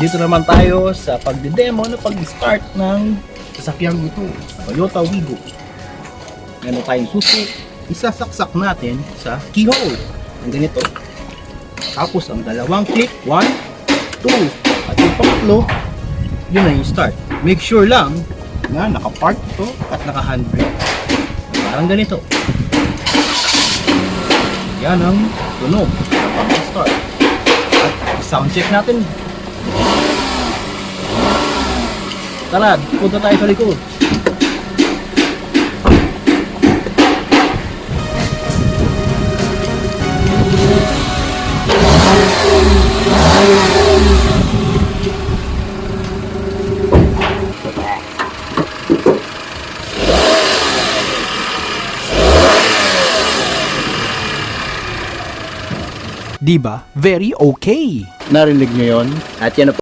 dito naman tayo sa pagde-demo na pag-start ng sasakyan ito, Toyota Wigo. Meron tayong susi, isasaksak natin sa keyhole ng ganito. Tapos ang dalawang click, 1, 2, at yung pangatlo, yun na yung start. Make sure lang na naka-park ito at naka-handbrake. Parang ganito. Yan ang tunog ng start. At sound check natin. Tara, punta tayo sa likod. Diba? Very okay. Narinig nyo yun? At yan na po